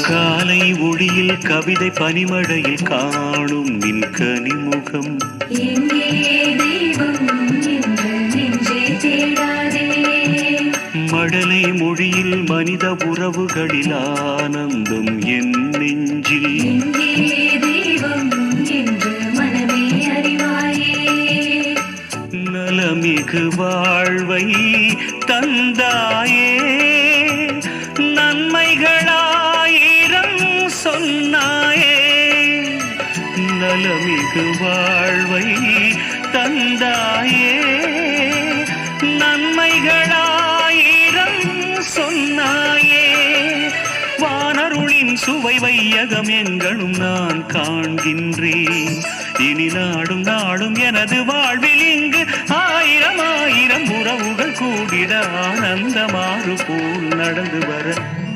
காலை ஒளியில் கவிதை பனிமழையில் காணும் நின் கனிமுகம் மழலை மொழியில் மனித உறவுகளில் ஆனந்தம் என் நெஞ்சில் நலமிகு வாழ்வை தந்தாயே நன்மைகளாயிரம் சொன்னாயே நலமிகு வாழ்வை தந்தாயே நன்மைகளாயிரம் சொன்னாயே வானருளின் சுவை வையகம் எங்கனும் நான் காண்கின்றேன் இனி நாடும் நாடும் எனது வாழ்வில் இங்கு ஆயிரம் ஆயிரம் உறவுகள் கூடிட ஆனந்தமாறு போல் நடந்து வர